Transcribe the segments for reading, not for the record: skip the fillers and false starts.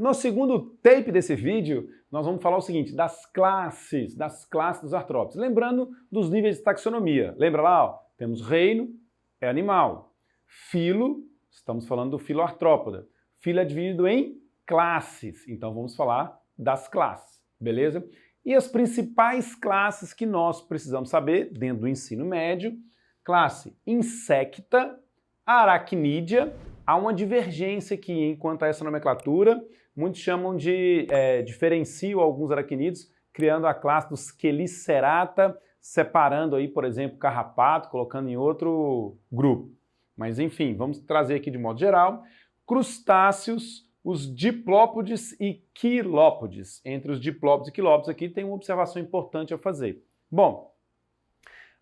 No segundo tape desse vídeo, nós vamos falar o seguinte, das classes dos artrópodes. Lembrando dos níveis de taxonomia. Lembra lá? Ó, temos reino, é animal. Filo, estamos falando do filo artrópoda. Filo é dividido em classes, então vamos falar das classes, beleza? E as principais classes que nós precisamos saber dentro do ensino médio, classe insecta, aracnídea, há uma divergência aqui enquanto a essa nomenclatura, muitos chamam de, diferenciam alguns aracnídeos, criando a classe dos Chelicerata, separando aí, por exemplo, carrapato, colocando em outro grupo. Mas enfim, vamos trazer aqui de modo geral, crustáceos, os diplópodes e quilópodes. Entre os diplópodes e quilópodes aqui tem uma observação importante a fazer. Bom,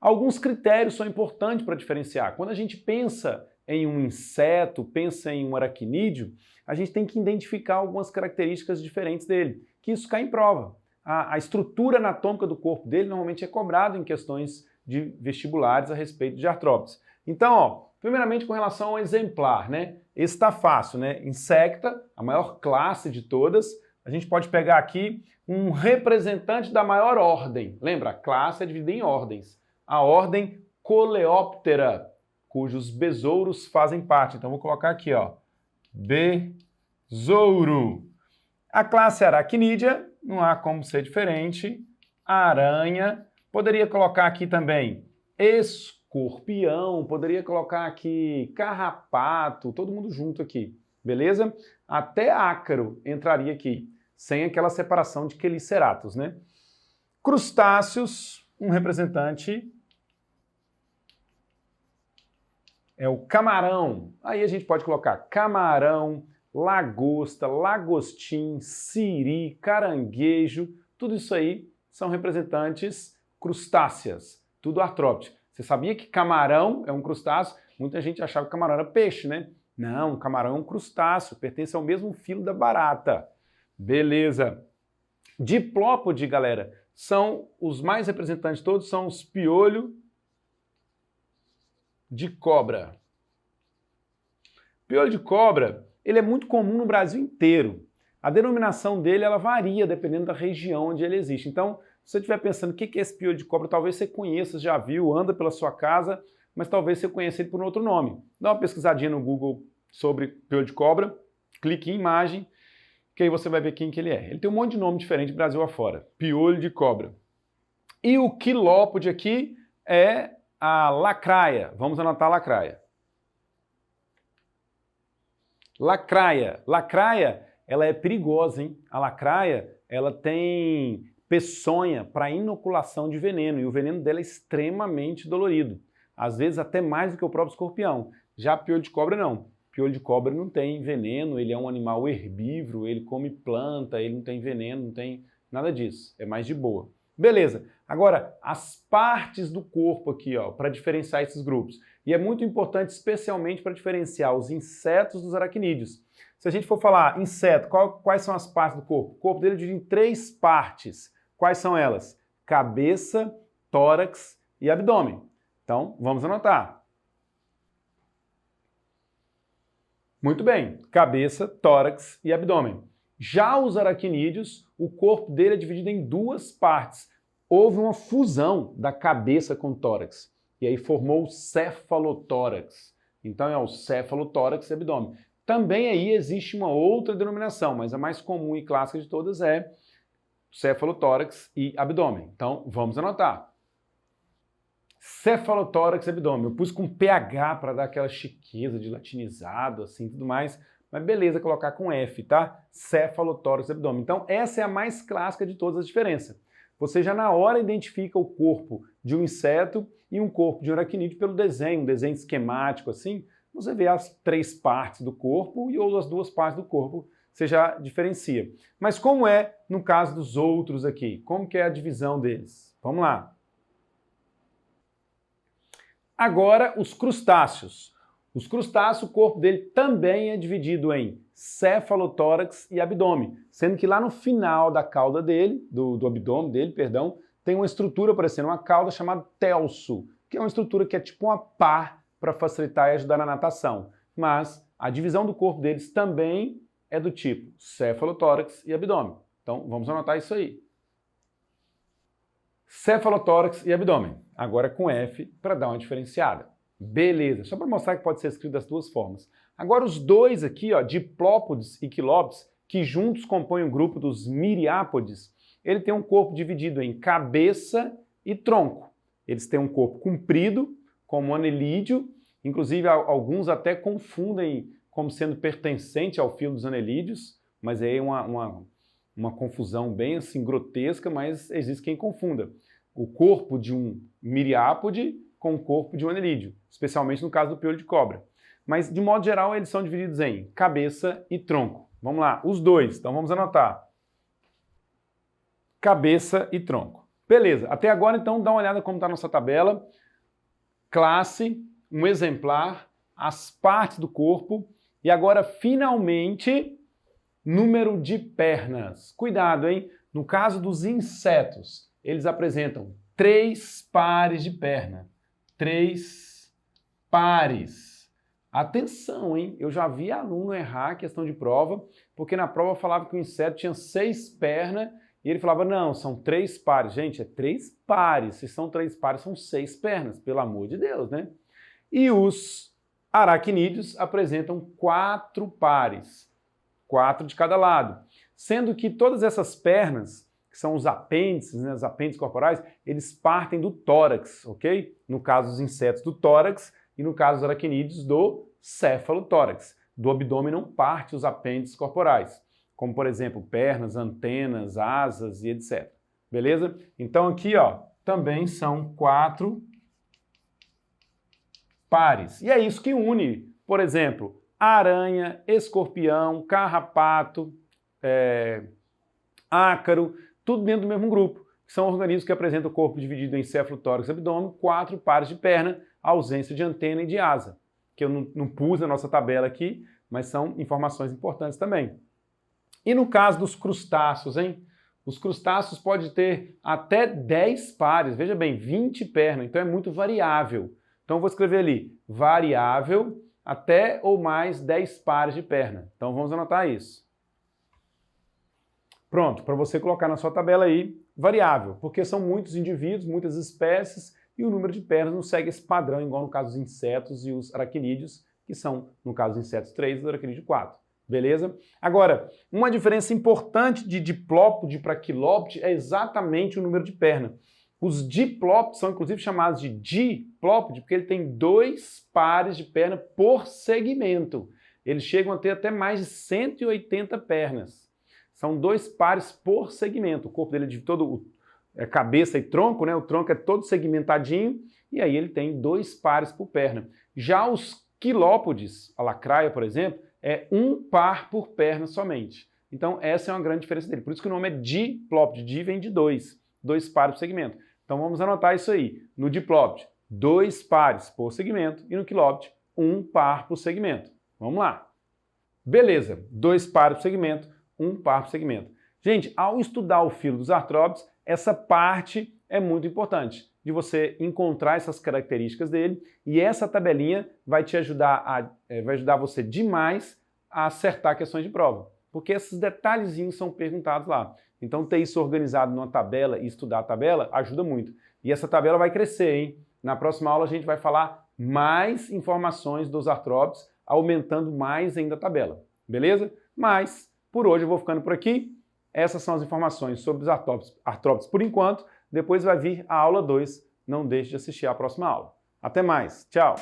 alguns critérios são importantes para diferenciar. Quando a gente pensa em um inseto, pensa em um aracnídeo, a gente tem que identificar algumas características diferentes dele, que isso cai em prova. A estrutura anatômica do corpo dele normalmente é cobrada em questões de vestibulares a respeito de artrópodes. Então, ó, primeiramente com relação ao exemplar, né? Esse está fácil, né? Insecta, a maior classe de todas. A gente pode pegar aqui um representante da maior ordem. Lembra, a classe é dividida em ordens. A ordem Coleóptera, cujos besouros fazem parte. Então, vou colocar aqui, ó, besouro. A classe aracnídea, não há como ser diferente. Aranha. Poderia colocar aqui também escorpião, poderia colocar aqui carrapato, todo mundo junto aqui, beleza? Até ácaro entraria aqui, sem aquela separação de queliceratos, né? Crustáceos, um representante é o camarão. Aí a gente pode colocar camarão, lagosta, lagostim, siri, caranguejo, tudo isso aí são representantes crustáceas, tudo artrópode. Você sabia que camarão é um crustáceo? Muita gente achava que camarão era peixe, né? Não, camarão é um crustáceo, pertence ao mesmo filo da barata. Beleza. Diplópode, galera, são os mais representantes de todos, são os piolho de cobra. Piolho de cobra, ele é muito comum no Brasil inteiro. A denominação dele, ela varia dependendo da região onde ele existe. Então, se você estiver pensando o que é esse piolho de cobra, talvez você conheça, já viu, anda pela sua casa, mas talvez você conheça ele por um outro nome. Dá uma pesquisadinha no Google sobre piolho de cobra, clique em imagem, que aí você vai ver quem que ele é. Ele tem um monte de nome diferente Brasil afora. Piolho de cobra. E o quilópode aqui é a lacraia. Vamos anotar a lacraia. Lacraia. Lacraia, ela é perigosa, hein? A lacraia, ela tem peçonha para inoculação de veneno, e o veneno dela é extremamente dolorido. Às vezes até mais do que o próprio escorpião. Já piolho de cobra não. Piolho de cobra não tem veneno, ele é um animal herbívoro, ele come planta, ele não tem veneno, não tem nada disso. É mais de boa. Beleza. Agora, as partes do corpo aqui, ó, para diferenciar esses grupos. E é muito importante, especialmente para diferenciar os insetos dos aracnídeos. Se a gente for falar inseto, quais são as partes do corpo? O corpo dele é dividido em 3 partes. Quais são elas? Cabeça, tórax e abdômen. Então, vamos anotar. Muito bem, cabeça, tórax e abdômen. Já os aracnídeos, o corpo dele é dividido em 2 partes. Houve uma fusão da cabeça com o tórax. E aí formou o cefalotórax. Então é o cefalotórax e abdômen. Também aí existe uma outra denominação, mas a mais comum e clássica de todas é cefalotórax e abdômen. Então, vamos anotar. Cefalotórax e abdômen. Eu pus com PH para dar aquela chiqueza de latinizado, assim, tudo mais. Mas beleza colocar com F, tá? Cefalotórax e abdômen. Então, essa é a mais clássica de todas as diferenças. Você já na hora identifica o corpo de um inseto e um corpo de um aracnídeo pelo desenho, um desenho esquemático, assim. Você vê as 3 partes do corpo e ou as 2 partes do corpo, você já diferencia. Mas como é no caso dos outros aqui? Como que é a divisão deles? Vamos lá. Agora, os crustáceos. Os crustáceos, o corpo dele também é dividido em cefalotórax e abdômen, sendo que lá no final da cauda dele, do abdômen dele, perdão, tem uma estrutura parecendo uma cauda chamada telso, que é uma estrutura que é tipo uma pá para facilitar e ajudar na natação. Mas a divisão do corpo deles também é do tipo cefalotórax e abdômen. Então, vamos anotar isso aí. Cefalotórax e abdômen. Agora com F para dar uma diferenciada. Beleza, só para mostrar que pode ser escrito das duas formas. Agora os dois aqui, ó, diplópodes e quilópodes, que juntos compõem o grupo dos miriápodes, ele tem um corpo dividido em cabeça e tronco. Eles têm um corpo comprido, como anelídeo, inclusive alguns até confundem como sendo pertencente ao filo dos anelídeos, mas aí é uma confusão bem assim grotesca, mas existe quem confunda o corpo de um miriápode com o corpo de um anelídeo, especialmente no caso do piolho de cobra. Mas, de modo geral, eles são divididos em cabeça e tronco. Vamos lá, os dois, então vamos anotar. Cabeça e tronco. Beleza, até agora então dá uma olhada como está a nossa tabela. Classe, um exemplar, as partes do corpo e agora finalmente número de pernas. Cuidado, hein? No caso dos insetos, eles apresentam 3 pares de perna. 3 pares. Atenção, hein? Eu já vi aluno errar a questão de prova, porque na prova falava que o inseto tinha 6 pernas e ele falava, não, são 3 pares. Gente, é 3 pares. Se são 3 pares, são 6 pernas, pelo amor de Deus, né? E os aracnídeos apresentam 4 pares, 4 de cada lado. Sendo que todas essas pernas, que são os apêndices, né, os apêndices corporais, eles partem do tórax, ok? No caso dos insetos, do tórax, e no caso dos aracnídeos, do cefalotórax. Do abdômen não parte os apêndices corporais, como, por exemplo, pernas, antenas, asas e etc. Beleza? Então aqui, ó, também são 4 pares. E é isso que une, por exemplo, aranha, escorpião, carrapato, ácaro, tudo dentro do mesmo grupo. São organismos que apresentam o corpo dividido em cefalotórax e abdômen, 4 pares de perna, ausência de antena e de asa, que eu não pus na nossa tabela aqui, mas são informações importantes também. E no caso dos crustáceos, hein? Os crustáceos podem ter até 10 pares, veja bem, 20 pernas, então é muito variável. Então eu vou escrever ali, variável até ou mais 10 pares de perna. Então vamos anotar isso. Pronto, para você colocar na sua tabela aí, variável, porque são muitos indivíduos, muitas espécies, e o número de pernas não segue esse padrão, igual no caso dos insetos e os aracnídeos, que são, no caso dos insetos, 3 e do aracnídeo 4. Beleza? Agora, uma diferença importante de diplópode para quilópode é exatamente o número de perna. Os diplópodes são inclusive chamados de diplópode porque ele tem 2 pares de perna por segmento. Eles chegam a ter até mais de 180 pernas. São 2 pares por segmento. O corpo dele é de todo cabeça e tronco, né? O tronco é todo segmentadinho e aí ele tem 2 pares por perna. Já os quilópodes, a lacraia, por exemplo, é 1 par por perna somente. Então essa é uma grande diferença dele. Por isso que o nome é diplópode. Di vem de 2 pares por segmento. Então vamos anotar isso aí. No diplópode, 2 pares por segmento e no quilópode, 1 par por segmento. Vamos lá. Beleza, 2 pares por segmento, 1 par por segmento. Gente, ao estudar o filo dos artrópodes, essa parte é muito importante, de você encontrar essas características dele, e essa tabelinha vai te ajudar vai ajudar você demais a acertar questões de prova, porque esses detalhezinhos são perguntados lá. Então ter isso organizado numa tabela e estudar a tabela ajuda muito. E essa tabela vai crescer, hein? Na próxima aula a gente vai falar mais informações dos artrópodes, aumentando mais ainda a tabela, beleza? Mas, por hoje eu vou ficando por aqui. Essas são as informações sobre os artrópodes por enquanto. Depois vai vir a aula 2. Não deixe de assistir à próxima aula. Até mais. Tchau!